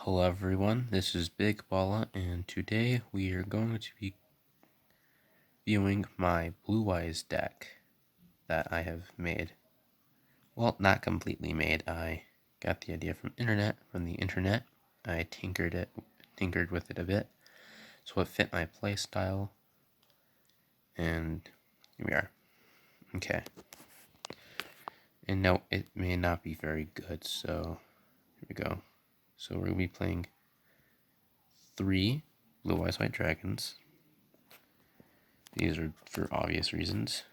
Hello everyone, this is Big Balla, and today we are going to be viewing my Blue Eyes deck that I have made. Well, not completely made. I got the idea from the internet. I tinkered with it a bit, so it fit my playstyle, and here we are. Okay. And no, it may not be very good, so here we go. So we're going to be playing 3 Blue Eyes White Dragons. These are for obvious reasons.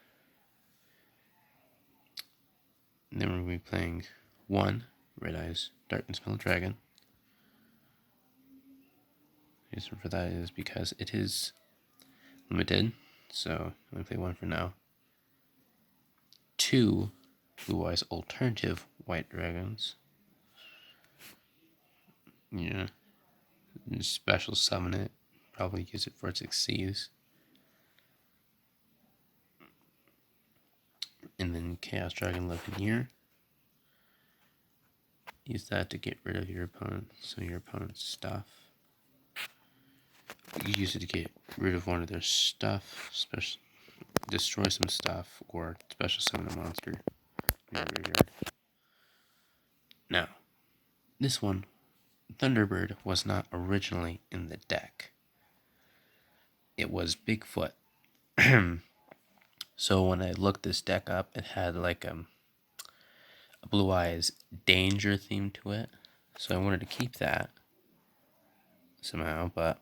And then we're going to be playing 1 Red Eyes Dark and Spell Dragon. The reason for that is because it is limited, so I'm going to play 1 for now. 2 Blue Eyes Alternative White Dragons. Yeah. Special summon it. Probably use it for its exceeds. And then Chaos Dragon Levineer. Use that to get rid of your opponent's stuff. You use it to get rid of one of their stuff, destroy some stuff, or special summon a monster in your graveyard. Now, this one, Thunderbird, was not originally in the deck. It was Bigfoot. So when I looked this deck up, it had like a Blue Eyes Danger theme to it. So I wanted to keep that somehow, but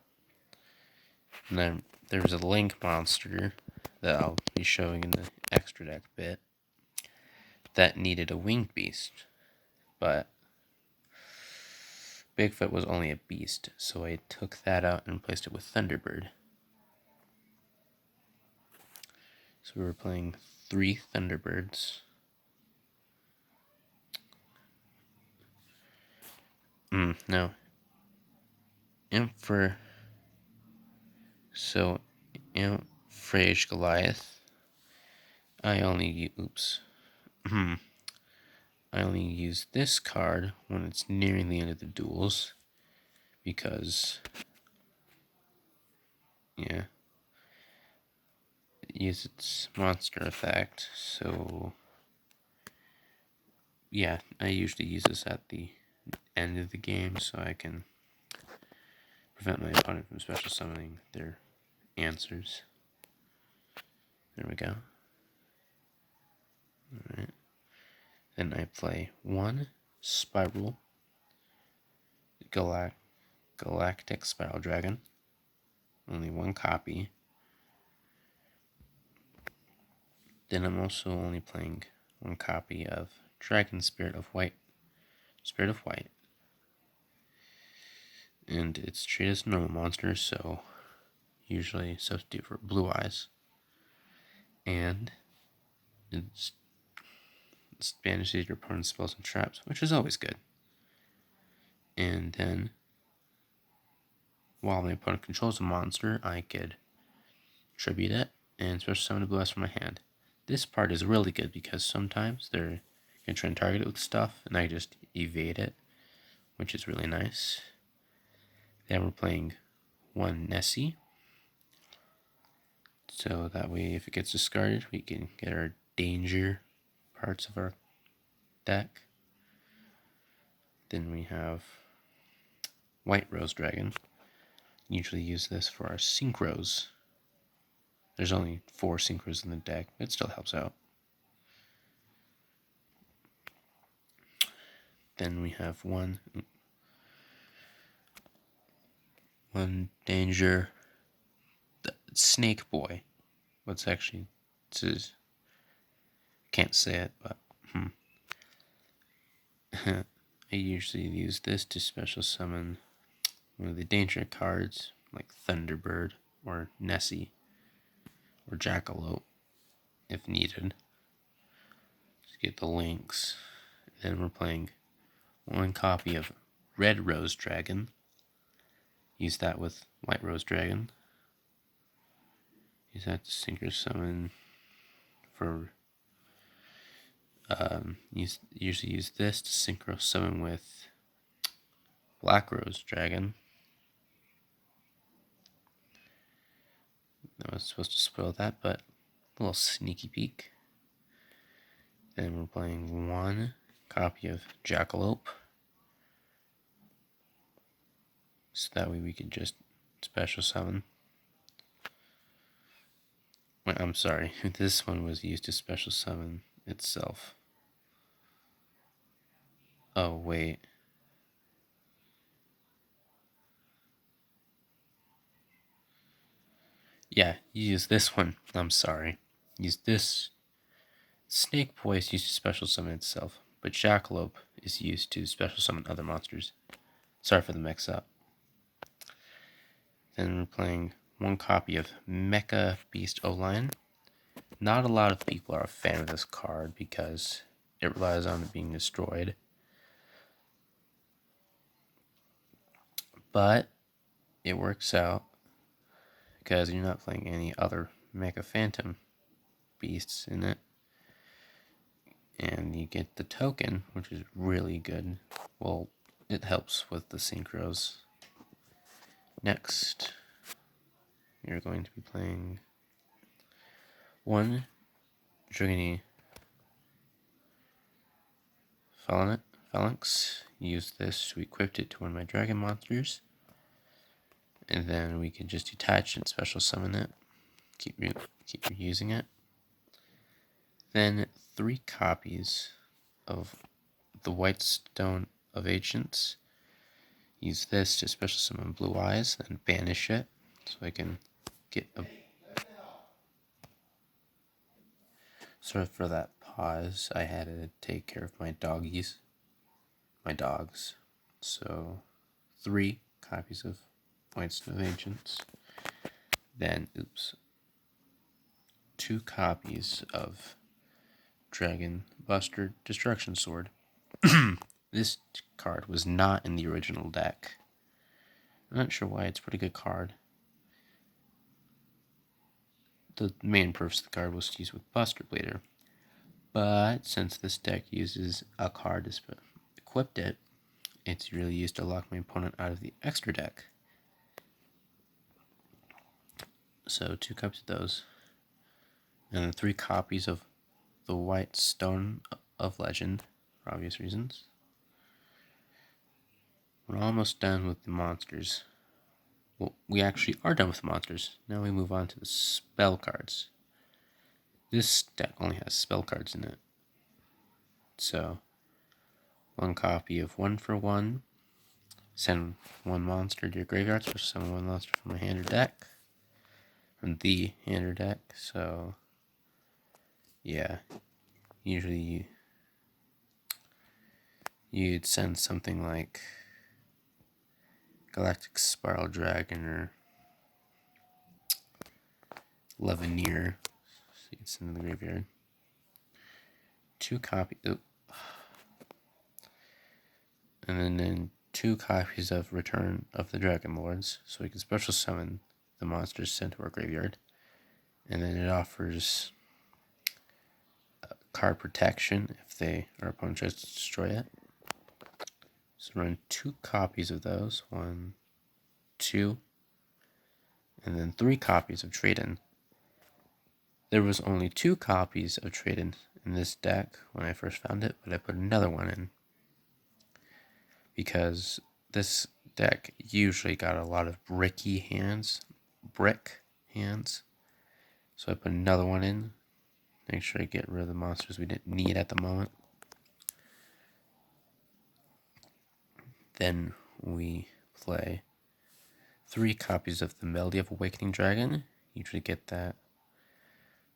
then there was a Link monster that I'll be showing in the extra deck bit that needed a winged beast, but Bigfoot was only a beast, so I took that out and replaced it with Thunderbird. So we were playing 3 Thunderbirds. No. Frage Goliath. I only use this card when it's nearing the end of the duels, because it uses its monster effect. So yeah, I usually use this at the end of the game so I can prevent my opponent from special summoning their answers. There we go. Alright. Then I play 1 Spiral Galactic Spiral Dragon. Only 1 copy. Then I'm also only playing 1 copy of Dragon Spirit of White. And it's treated as a normal monster, so usually substitute for Blue Eyes. And it banishes your opponent's spells and traps, which is always good. And then, while my opponent controls a monster, I could tribute it and special summon a Blue Eyes from my hand. This part is really good because sometimes they're going to try and target it with stuff, and I just evade it, which is really nice. Then we're playing 1 Nessie. So that way, if it gets discarded, we can get our danger parts of our deck. Then we have White Rose Dragon. Usually use this for our synchros. There's only 4 synchros in the deck, but it still helps out. Then we have one danger, the Snake Boy. What's actually, can't say it, but I usually use this to special summon one of the danger cards, like Thunderbird or Nessie or Jackalope, if needed. Just get the links. Then we're playing 1 copy of Red Rose Dragon. Use that with White Rose Dragon. Use that to synchro summon for. Usually use this to synchro summon with Black Rose Dragon. I was supposed to spoil that, but a little sneaky peek. Then we're playing one copy of Jackalope. So that way we could just special summon. Wait, I'm sorry, this one was used to special summon itself. Oh, wait. Yeah, use this one. I'm sorry. Use this. Snake Boy is used to special summon itself, but Jackalope is used to special summon other monsters. Sorry for the mix up. Then we're playing one copy of Mecha Beast O-Line. Not a lot of people are a fan of this card because it relies on it being destroyed. But it works out because you're not playing any other Mecha Phantom beasts in it. And you get the token, which is really good. Well, it helps with the synchros. Next, you're going to be playing one Dragony Phalanx. Use this to equip it to one of my dragon monsters. And then we can just detach and special summon it. Keep reusing it. Then 3 copies of the White Stone of Ancients. Use this to special summon Blue Eyes and banish it so I can get a... Sorry for that pause. I had to take care of my doggies. My dogs. So 3 copies of White Stone of Ancients. Then, 2 copies of Dragon Buster Destruction Sword. This card was not in the original deck. I'm not sure why. It's a pretty good card. The main purpose of the card was to use with Buster Blader. But since this deck uses a card to equip it, it's really used to lock my opponent out of the extra deck. So 2 copies of those. And then 3 copies of the White Stone of Legend, for obvious reasons. We're almost done with the monsters. Well, we actually are done with the monsters. Now we move on to the spell cards. This deck only has spell cards in it. So, 1 copy of 1 for 1. Send 1 monster to your graveyard, so summon 1 monster from my hand or deck. From the hand or deck, so... yeah. Usually you'd send something like Galactic Spiral Dragon or Levineer. So you can send to the graveyard. 2 copies. And then 2 copies of Return of the Dragon Lords. So we can special summon the monsters sent to our graveyard. And then it offers card protection if our opponent tries to destroy it. So run 2 copies of those. 1, 2, and then 3 copies of Trade-In. There was only 2 copies of Trade-In in this deck when I first found it, but I put another one in because this deck usually got a lot of brick hands. So I put another one in. Make sure I get rid of the monsters we didn't need at the moment. Then we play 3 copies of the Melody of Awakening Dragon. Usually get that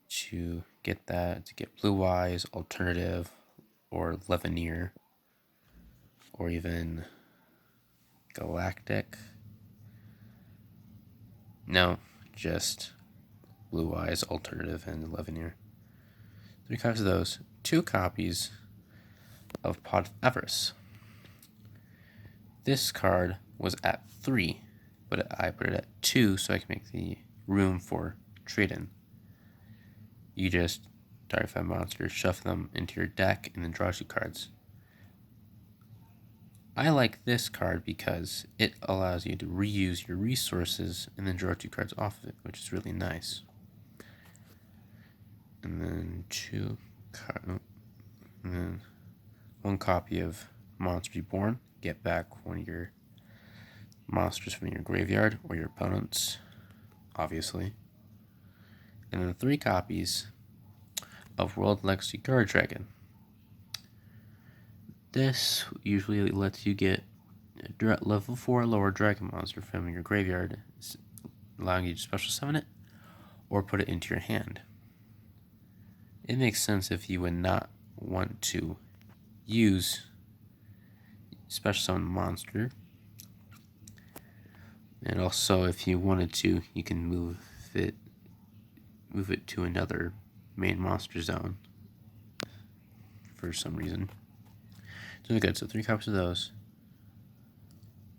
to get Blue Eyes, Alternative, or Levineer, or even Galactic. No, just Blue Eyes, Alternative, and Levineer. 3 copies of those. 2 copies of Pot of Avarice. This card was at 3, but I put it at 2 so I can make the room for Trade-In. You just target 5 monsters, shuffle them into your deck, and then draw 2 cards. I like this card because it allows you to reuse your resources and then draw 2 cards off of it, which is really nice. And then 1 copy of Monster Reborn. Get back one of your monsters from your graveyard or your opponent's, obviously. And then 3 copies of World Legacy Guard Dragon. This usually lets you get a level 4 lower dragon monster from your graveyard, allowing you to special summon it or put it into your hand. It makes sense if you would not want to use special summon monster. And also, if you wanted to, you can move it to another main monster zone for some reason. It's really good. So 3 copies of those.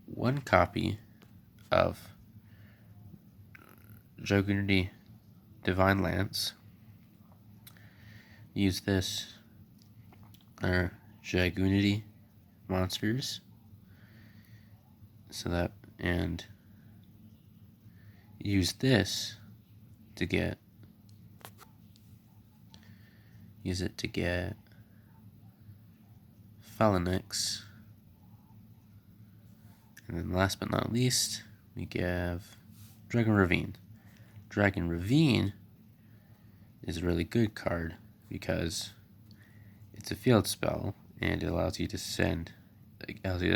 1 copy of Dragunity Divine Lance. Use this or Dragunity monsters. So that, and use this to get Phalanx. And then last but not least, we have Dragon Ravine. Dragon Ravine is a really good card because it's a field spell and it allows you to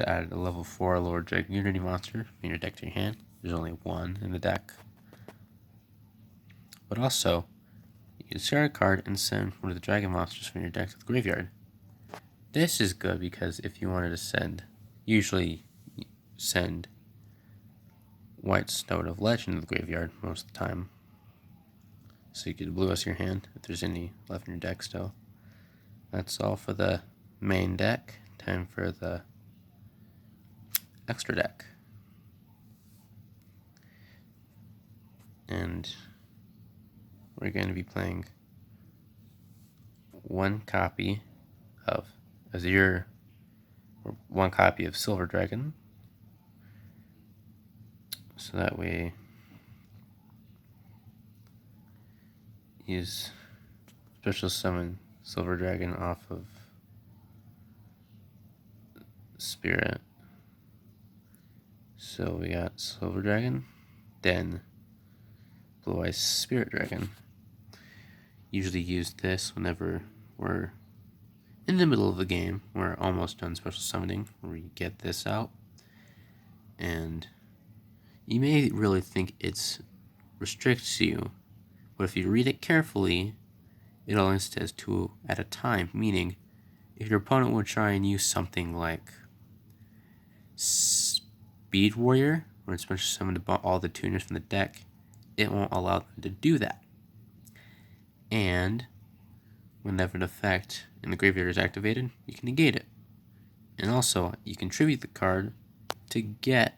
add a level 4 lower Dragon Unity monster in your deck to your hand. There's only 1 in the deck. But also, you discard a card and send one of the dragon monsters from your deck to the graveyard. This is good because if you wanted to usually send White Snout of Legend to the graveyard most of the time. So you could blue us your hand if there's any left in your deck still. That's all for the main deck. Time for the extra deck. And we're going to be playing 1 copy of Azure, or 1 copy of Silver Dragon. So that way, use special summon Silver Dragon off of Spirit. So we got Silver Dragon, then Blue Eyes Spirit Dragon. Usually use this whenever we're in the middle of the game. We're almost done special summoning, where you get this out. And you may really think it restricts you, but if you read it carefully, it only says 2 at a time, meaning if your opponent would try and use something like Speed Warrior, where it's special summon all the tuners from the deck, it won't allow them to do that. And whenever an effect in the graveyard is activated, you can negate it. And also, you contribute the card to get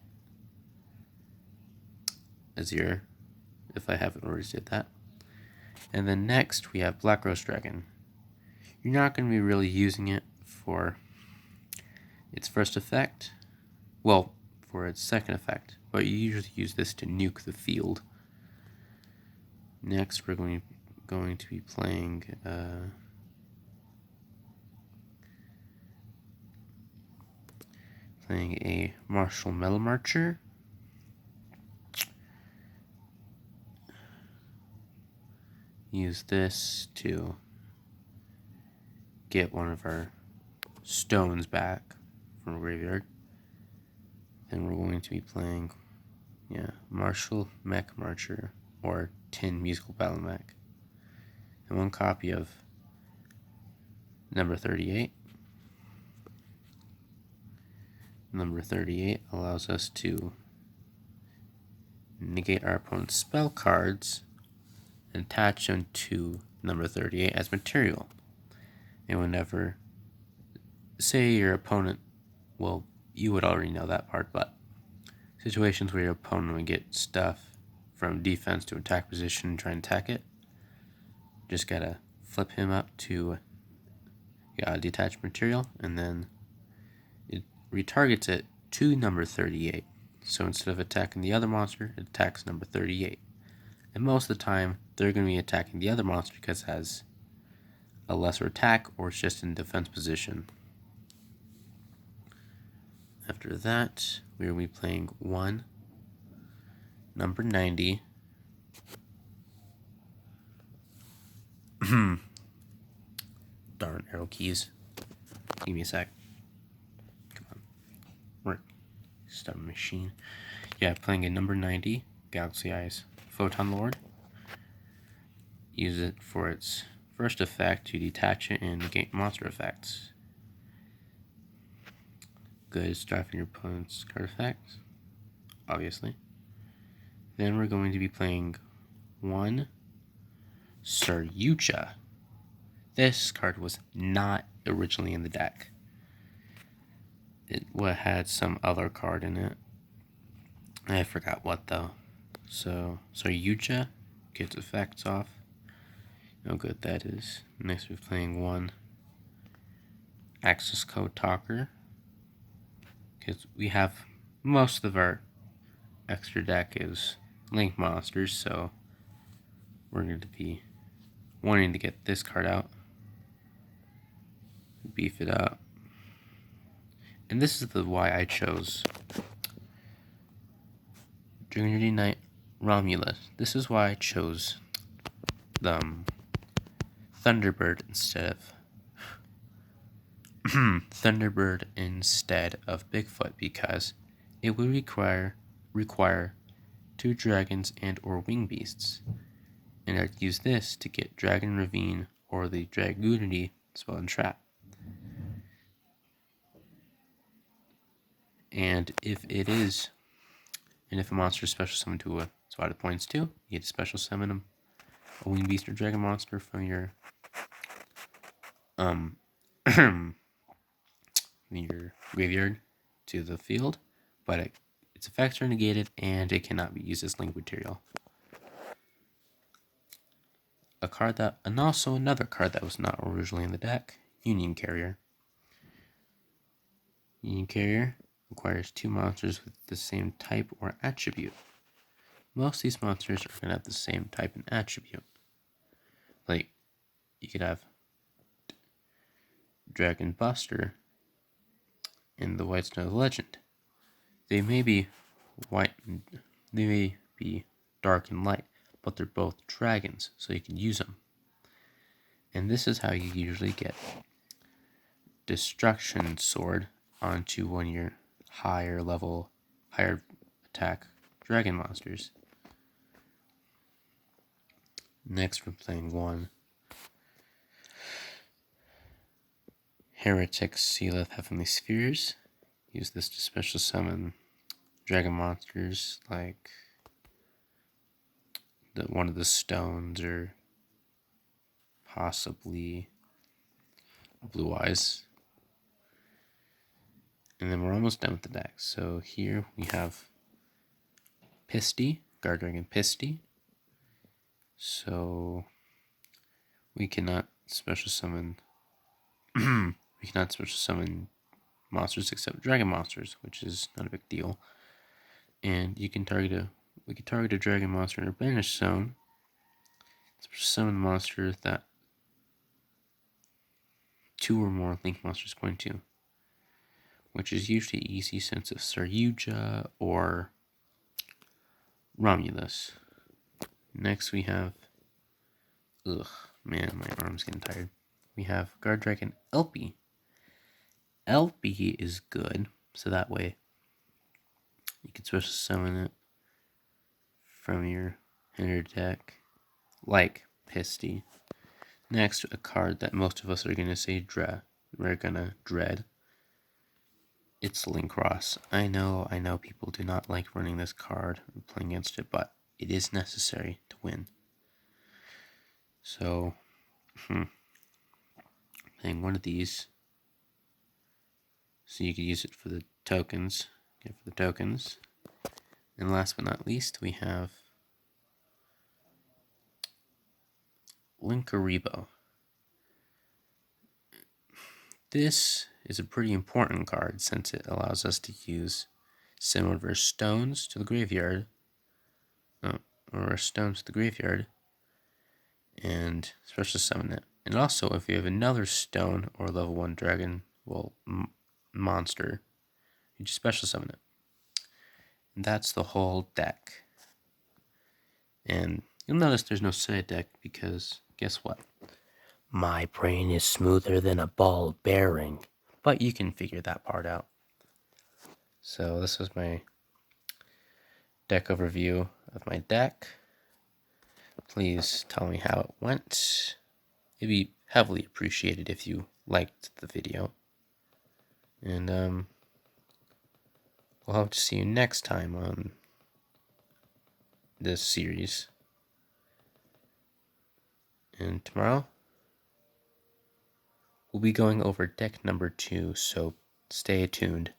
Azure, if I haven't already said that. And then next, we have Black Rose Dragon. You're not going to be really using it for its first effect. Well, for its second effect, but you usually use this to nuke the field. Next, we're going to be playing a Martial Metal Marcher. Use this to get one of our stones back from the graveyard. Then we're going to be playing, Martial Mech Marcher, or Tin Musical Battle Mech. And 1 copy of number 38. Number 38 allows us to negate our opponent's spell cards and attach them to number 38 as material. And whenever, say your opponent, well, you would already know that part, but situations where your opponent would get stuff from defense to attack position and try and attack it, just gotta flip him up to detach material, and then retargets it to number 38. So instead of attacking the other monster, it attacks number 38. And most of the time, they're going to be attacking the other monster because it has a lesser attack or it's just in defense position. After that, we will be playing 1, number 90. Darn arrow keys. Give me a sec. Come on. Work. Stubborn machine. Yeah, playing a number 90, Galaxy Eyes Photon Lord. Use it for its first effect to detach it and negate monster effects. Good at driving your opponent's card effects, obviously. Then we're going to be playing 1, yugioh. This card was not originally in the deck. It had some other card in it. I forgot what though. So yugioh gets effects off. No good that is. Next we're playing 1, access code talker. Because we have most of our extra deck is link monsters, so we're going to be wanting to get this card out, beef it up. And this is why I chose Trinity Knight Romulus. This is why I chose the Thunderbird instead of Bigfoot, because it would require 2 dragons and or wing beasts, and I'd use this to get Dragon Ravine or the Dragoonity spell and trap. And if a monster is special summoned to a spot of points 2, you get to special summon a wing beast or dragon monster from your your graveyard to the field, but its effects are negated and it cannot be used as link material. And also another card that was not originally in the deck, Union Carrier. Union Carrier requires 2 monsters with the same type or attribute. Most of these monsters are going to have the same type and attribute. Like, you could have Dragon Buster in the White Snow Legend. They may be dark and light, but they're both dragons, so you can use them. And this is how you usually get Destruction Sword onto one of your higher attack dragon monsters. Next we're playing 1, Heretic Sealeth Heavenly Spheres. Use this to special summon dragon monsters like one of the stones or possibly Blue Eyes. And then we're almost done with the deck. So here we have Pisty, Guard Dragon Pisty. So we cannot special summon monsters except dragon monsters, which is not a big deal. And we can target a dragon monster in our banish zone. Special summon the monster that 2 or more link monsters point to, which is usually easy since it's yugioh or Romulus. Next we have, my arm's getting tired. We have Guard Dragon Elpie. Elpie is good, so that way you can special summon it from your inner deck, like Pisty. Next, a card that most of us are going to say we're going to dread. It's Linkross. I know people do not like running this card and playing against it, but it is necessary to win. So, playing one of these, so you can use it for the tokens. And last but not least, we have Linkaribo. This is a pretty important card since it allows us to use Similar versus Stones to the graveyard, or Stones to the graveyard, and special summon it. And also, if you have another stone or level 1 dragon, monster, you just special summon it. And that's the whole deck. And you'll notice there's no side deck because guess what? My brain is smoother than a ball bearing. But you can figure that part out. So this was my deck overview of my deck. Please tell me how it went. It'd be heavily appreciated if you liked the video. And we'll hope to see you next time on this series. And tomorrow, we'll be going over deck number 2, so stay tuned.